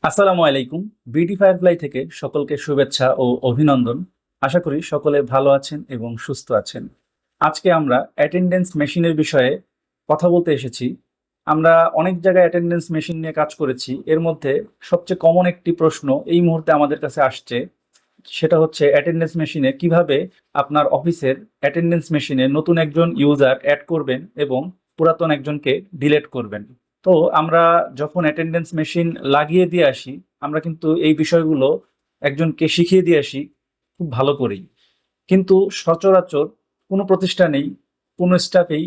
আসসালামু আলাইকুম। BD firefly থেকে সকলকে শুভেচ্ছা ও অভিনন্দন। আশা করি সকলে ভালো আছেন এবং সুস্থ আছেন। আজকে আমরা অ্যাটেন্ডেন্স মেশিনের বিষয়ে কথা বলতে এসেছি। আমরা অনেক জায়গায় অ্যাটেন্ডেন্স মেশিন নিয়ে কাজ করেছি। এর মধ্যে সবচেয়ে কমন একটি প্রশ্ন এই মুহূর্তে আমাদের কাছে আসছে, সেটা হচ্ছে অ্যাটেন্ডেন্স মেশিনে কিভাবে আপনার অফিসের অ্যাটেন্ডেন্স মেশিনে নতুন একজন ইউজার অ্যাড করবেন এবং পুরাতন একজনকে ডিলিট করবেন। তো আমরা যখন অ্যাটেন্ডেন্স মেশিন লাগিয়ে দিয়ে আসি, আমরা কিন্তু এই বিষয়গুলো একজনকে শিখিয়ে দিয়ে আসি খুব ভালো করেই। কিন্তু সচরাচর কোনো প্রতিষ্ঠানেই কোনো স্টাফেই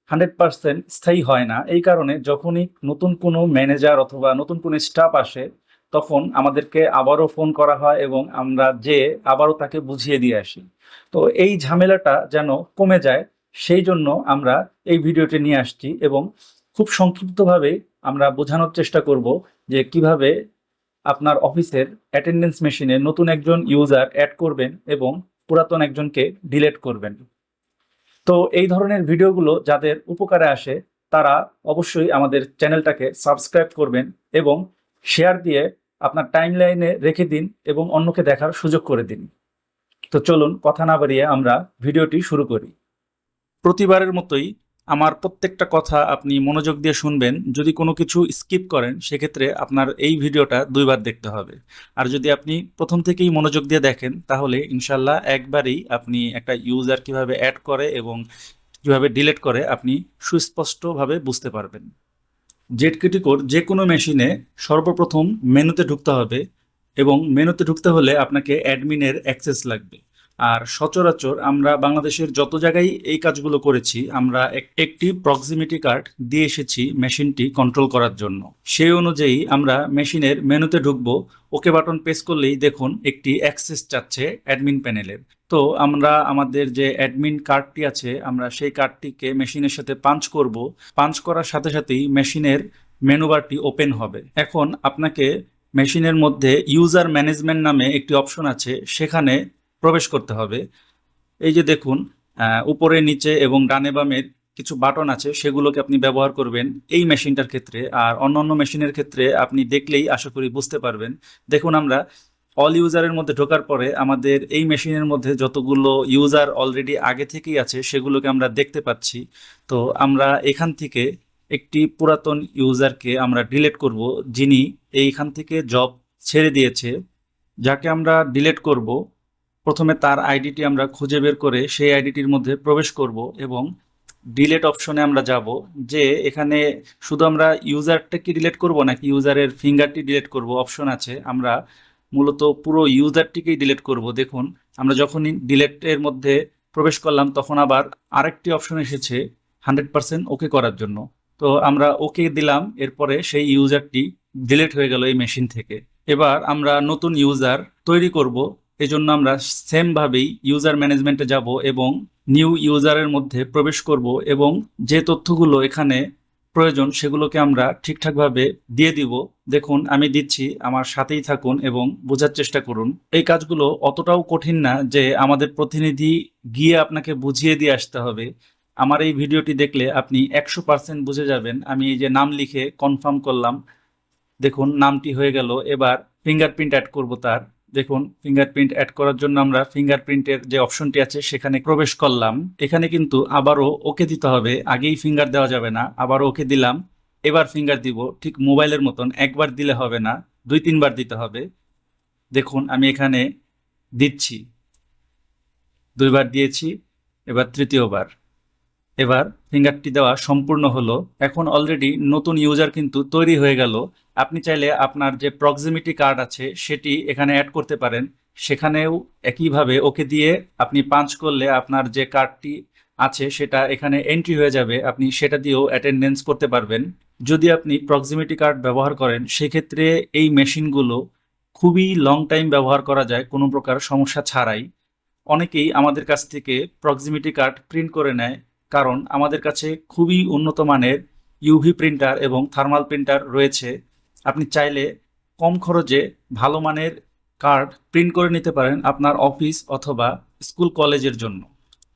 100% স্থায়ী হয় না। এই কারণে যখনই নতুন কোনো ম্যানেজার অথবা নতুন কোনো স্টাফ আসে, তখন আমাদেরকে আবারও ফোন করা হয় এবং আমরা যেয়ে আবারও তাকে বুঝিয়ে দিয়ে আসি। তো এই ঝামেলাটা যেন কমে যায়, সেই জন্য আমরা এই ভিডিওটি নিয়ে আসছি এবং খুব সংক্ষিপ্তভাবে আমরা বোঝানোর চেষ্টা করব যে কিভাবে আপনার অফিসের অ্যাটেন্ডেন্স মেশিনে নতুন একজন ইউজার অ্যাড করবেন এবং পুরাতন একজনকে ডিলিট করবেন। তো এই ধরনের ভিডিওগুলো যাদের উপকারে আসে তারা অবশ্যই আমাদের চ্যানেলটাকে সাবস্ক্রাইব করবেন এবং শেয়ার দিয়ে আপনার টাইমলাইনে রেখে দিন এবং অন্যকে দেখার সুযোগ করে দিন। তো চলুন কথা না বাড়িয়ে আমরা ভিডিওটি শুরু করি। প্রতিবারের মতোই আমার প্রত্যেকটা কথা আপনি মনোযোগ দিয়ে শুনবেন। যদি কোনো কিছু স্কিপ করেন সেক্ষেত্রে আপনার এই ভিডিওটা দুইবার দেখতে হবে। আর যদি আপনি প্রথম থেকেই মনোযোগ দিয়ে দেখেন তাহলে ইনশাল্লাহ একবারেই আপনি একটা ইউজার কিভাবে অ্যাড করে এবং কিভাবে ডিলিট করে আপনি সুস্পষ্টভাবে বুঝতে পারবেন। জেট ক্রিটিকোর যে কোনো মেশিনে সর্বপ্রথম মেনুতে ঢুকতে হবে এবং মেনুতে ঢুকতে হলে আপনাকে অ্যাডমিনের অ্যাক্সেস লাগবে। আর সচরাচর আমরা বাংলাদেশের যত জায়গায় এই কাজগুলো করেছি, আমরা একটি প্রক্সিমিটি কার্ড দিয়ে এসেছি মেশিনটি কন্ট্রোল করার জন্য। সেই অনুযায়ী আমরা মেশিনের মেনুতে ঢুকবো। ওকে বাটন প্রেস করলেই দেখুন একটি অ্যাক্সেস চাচ্ছে অ্যাডমিন প্যানেলের। তো আমরা আমাদের যে অ্যাডমিন কার্ডটি আছে আমরা সেই কার্ডটিকে মেশিনের সাথে পাঞ্চ করব। পাঞ্চ করার সাথে সাথেই মেশিনের মেনু বারটি ওপেন হবে। এখন আপনাকে মেশিনের মধ্যে ইউজার ম্যানেজমেন্ট নামে একটি অপশন আছে, সেখানে প্রবেশ করতে হবে। এই যে দেখুন উপরে নিচে এবং ডানে বামের কিছু বাটন আছে, সেগুলোকে আপনি ব্যবহার করবেন এই মেশিনটার ক্ষেত্রে। আর অন্যান্য মেশিনের ক্ষেত্রে আপনি দেখলেই আশা করি বুঝতে পারবেন। দেখুন আমরা অল ইউজারের মধ্যে ঢোকার পরে আমাদের এই মেশিনের মধ্যে যতগুলো ইউজার অলরেডি আগে থেকেই আছে সেগুলোকে আমরা দেখতে পাচ্ছি। তো আমরা এখান থেকে একটি পুরাতন ইউজারকে আমরা ডিলিট করব, যিনি এইখান থেকে জব ছেড়ে দিয়েছে। যাকে আমরা ডিলিট করব, প্রথমে তার আইডিটি আমরা খুঁজে বের করে সেই আইডিটির মধ্যে প্রবেশ করব এবং ডিলিট অপশনে আমরা যাব। যে এখানে শুধু আমরা ইউজারটাকে ডিলিট করব নাকি ইউজারের ফিঙ্গারটি ডিলিট করব অপশন আছে। আমরা মূলত পুরো ইউজারটিকেই ডিলিট করব। দেখুন আমরা যখনই ডিলিটের মধ্যে প্রবেশ করলাম তখন আবার আরেকটি অপশন এসেছে 100% ওকে করার জন্য। তো আমরা ওকে দিলাম, এরপরে সেই ইউজারটি ডিলিট হয়ে গেল এই মেশিন থেকে। এবার আমরা নতুন ইউজার তৈরি করব। এজন্য আমরা সেম ভাবেই ইউজার ম্যানেজমেন্টে যাব এবং নিউ ইউজারের মধ্যে প্রবেশ করব এবং যে তথ্যগুলো এখানে প্রয়োজন সেগুলোকে আমরা ঠিকঠাকভাবে দিয়ে দিব। দেখুন আমি দিচ্ছি, আমার সাথেই থাকুন এবং বোঝার চেষ্টা করুন। এই কাজগুলো অতটাও কঠিন না যে আমাদের প্রতিনিধি গিয়ে আপনাকে বুঝিয়ে দিয়ে আসতে হবে। আমার এই ভিডিওটি দেখলে আপনি 100% বুঝে যাবেন। আমি এই যে নাম লিখে কনফার্ম করলাম, দেখুন নামটি হয়ে গেল। এবার ফিঙ্গারপ্রিন্ট অ্যাড করব তার। দেখুন ফিঙ্গারপ্রিন্ট অ্যাড করার জন্য আমরা ফিঙ্গারপ্রিন্টের যে অপশনটি আছে সেখানে প্রবেশ করলাম। এখানে কিন্তু আবারও ওকে দিতে হবে, আগেই ফিঙ্গার দেওয়া যাবে না। আবারও ওকে দিলাম, এবার ফিঙ্গার দিব। ঠিক মোবাইলের মতন একবার দিলে হবে না, 2-3 বার দিতে হবে। দেখুন আমি এখানে দিচ্ছি, 2বার দিয়েছি, এবার তৃতীয়বার। এবার ফিঙ্গারটি দেওয়া সম্পূর্ণ হলো। এখন অলরেডি নতুন ইউজার কিন্তু তৈরি হয়ে গেল। আপনি চাইলে আপনার যে প্রক্সিমিটি কার্ড আছে সেটি এখানে অ্যাড করতে পারেন। সেখানেও একইভাবে ওকে দিয়ে আপনি পাঞ্চ করলে আপনার যে কার্ডটি আছে সেটা এখানে এন্ট্রি হয়ে যাবে। আপনি সেটা দিয়েও অ্যাটেন্ডেন্স করতে পারবেন। যদি আপনি প্রক্সিমিটি কার্ড ব্যবহার করেন সেক্ষেত্রে এই মেশিনগুলো খুবই লং টাইম ব্যবহার করা যায় কোনো প্রকার সমস্যা ছাড়াই। অনেকেই আমাদের কাছ থেকে প্রক্সিমিটি কার্ড প্রিন্ট করে নেয়, কারণ আমাদের কাছে খুবই উন্নত মানের ইউভি প্রিন্টার এবং থার্মাল প্রিন্টার রয়েছে। আপনি চাইলে কম খরচে ভালো মানের কার্ড প্রিন্ট করে নিতে পারেন আপনার অফিস অথবা স্কুল কলেজের জন্য।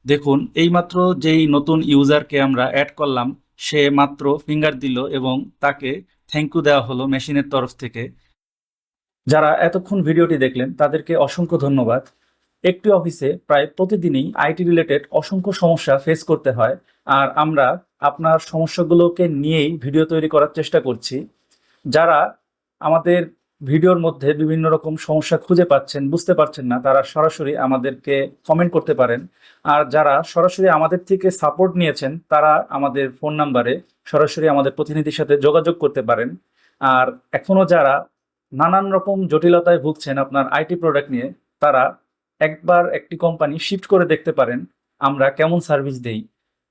দেখুন এইমাত্র যেই নতুন ইউজারকে আমরা অ্যাড করলাম সে মাত্র ফিঙ্গার দিল এবং তাকে থ্যাংক ইউ দেওয়া হলো মেশিনের তরফ থেকে। যারা এতক্ষণ ভিডিওটি দেখলেন তাদেরকে অসংখ্য ধন্যবাদ। একটি অফিসে প্রায় প্রতিদিনই আইটি রিলেটেড অসংখ্য সমস্যা ফেস করতে হয়, আর আমরা আপনার সমস্যাগুলোকে নিয়েই ভিডিও তৈরি করার চেষ্টা করছি। যারা আমাদের ভিডিওর মধ্যে বিভিন্ন রকম সমস্যা খুঁজে পাচ্ছেন, বুঝতে পারছেন না, তারা সরাসরি আমাদেরকে কমেন্ট করতে পারেন। আর যারা সরাসরি আমাদের থেকে সাপোর্ট নিয়েছেন তারা আমাদের ফোন নাম্বারে সরাসরি আমাদের প্রতিনিধির সাথে যোগাযোগ করতে পারেন। আর এখনো যারা নানান রকম জটিলতায় ভুগছেন আপনার আইটি প্রোডাক্ট নিয়ে, তারা একবার একটি কোম্পানি শিফট করে দেখতে পারেন আমরা কেমন সার্ভিস দেই।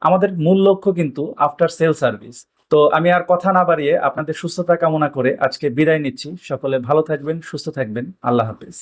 আমাদের মূল লক্ষ্য কিন্তু আফটার সেল সার্ভিস। তো আমি আর কথা না বাড়িয়ে আপনাদের সুস্থতা কামনা করে আজকে বিদায় নিচ্ছি। সকলে ভালো থাকবেন, সুস্থ থাকবেন। আল্লাহ হাফেজ।